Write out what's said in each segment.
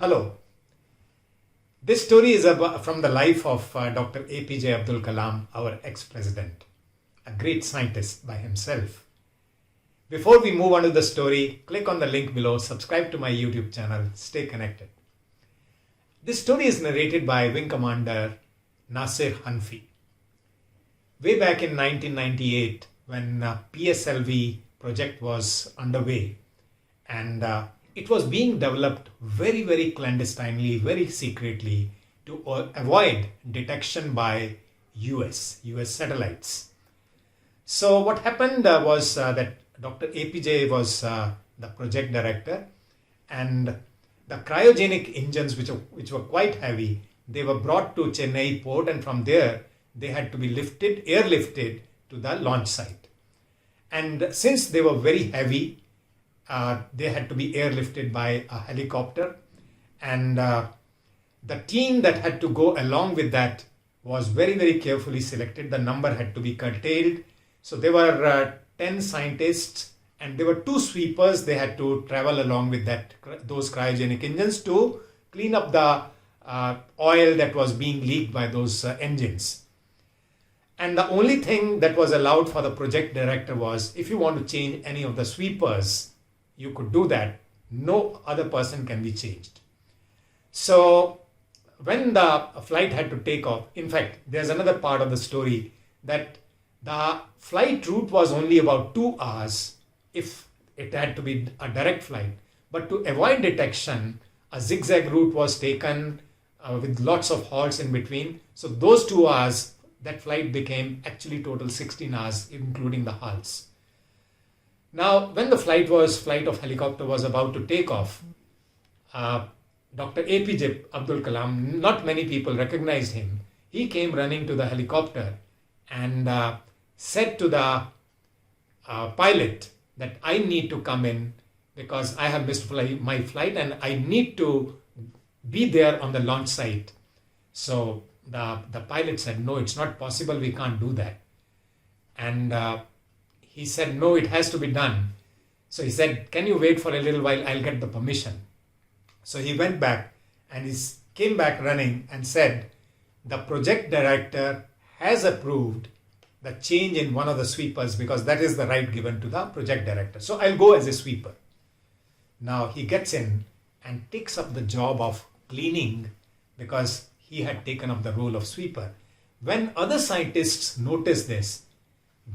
Hello. This story is from the life of Dr. APJ Abdul Kalam, our ex-president, a great scientist by himself. Before we move on to the story, click on the link below, subscribe to my YouTube channel, stay connected. This story is narrated by Wing Commander Nasir Hanfi. Way back in 1998, when PSLV project was underway, and it was being developed very, very clandestinely, very secretly to avoid detection by US satellites. So what happened was that Dr. APJ was the project director, and the cryogenic engines, which were quite heavy, they were brought to Chennai port, and from there they had to be airlifted to the launch site. And since they were very heavy, they had to be airlifted by a helicopter, and the team that had to go along with that was very, very carefully selected. The number had to be curtailed. So there were 10 scientists, and there were 2 sweepers. They had to travel along with those cryogenic engines to clean up the oil that was being leaked by those engines. And the only thing that was allowed for the project director was, if you want to change any of the sweepers, you could do that. No other person can be changed. So when the flight had to take off, in fact, there's another part of the story that the flight route was only about 2 hours if it had to be a direct flight. But to avoid detection, a zigzag route was taken with lots of halts in between. So those 2 hours, that flight became actually total 16 hours, including the halts. Now, when the flight of helicopter was about to take off, Dr. APJ Abdul Kalam, not many people recognized him. He came running to the helicopter and said to the pilot that I need to come in because I have missed my flight and I need to be there on the launch site. So the pilot said, no, it's not possible. We can't do that. And he said, no, it has to be done. So he said, can you wait for a little while? I'll get the permission. So he went back and he came back running and said, the project director has approved the change in one of the sweepers because that is the right given to the project director. So I'll go as a sweeper. Now he gets in and takes up the job of cleaning because he had taken up the role of sweeper. When other scientists noticed this,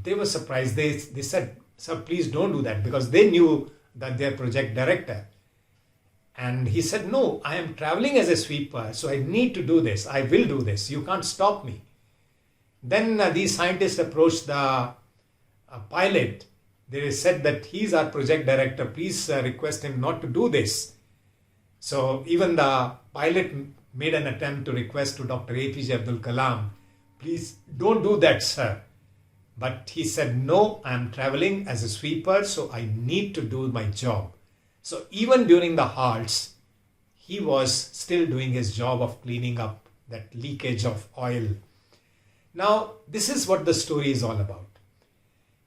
they were surprised. They said, sir, please don't do that, because they knew that they're project director. And he said, no, I am traveling as a sweeper, so I need to do this. I will do this. You can't stop me. Then these scientists approached the pilot. They said that he's our project director. Please request him not to do this. So even the pilot made an attempt to request to Dr. APJ Abdul Kalam, please don't do that, sir. But he said, no, I'm traveling as a sweeper, so I need to do my job. So even during the halts, he was still doing his job of cleaning up that leakage of oil. Now, this is what the story is all about.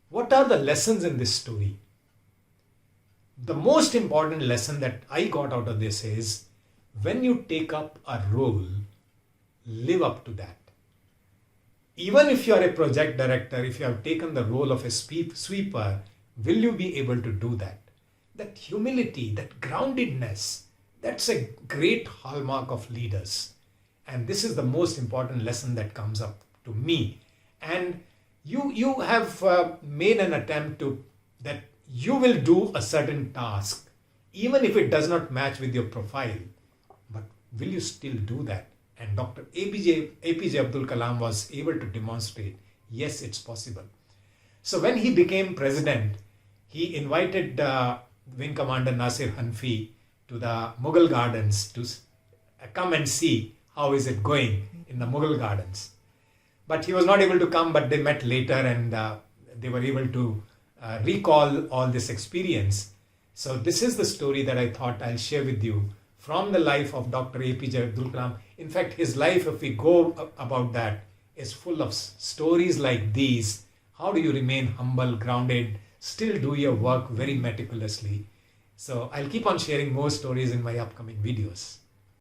What are the lessons in this story? The most important lesson that I got out of this is, when you take up a role, live up to that. Even if you are a project director, if you have taken the role of a sweeper, will you be able to do that? That humility, that groundedness, that's a great hallmark of leaders. And this is the most important lesson that comes up to me. And you have made an attempt that you will do a certain task, even if it does not match with your profile. But will you still do that? And Dr. APJ Abdul Kalam was able to demonstrate, yes, it's possible. So when he became president, he invited Wing Commander Nasir Hanfi to the Mughal Gardens to come and see how is it going in the Mughal Gardens. But he was not able to come, but they met later and they were able to recall all this experience. So this is the story that I thought I'll share with you from the life of Dr. APJ Abdul Kalam. In fact, his life, if we go about that, is full of stories like these. How do you remain humble, grounded, still do your work very meticulously? So I'll keep on sharing more stories in my upcoming videos.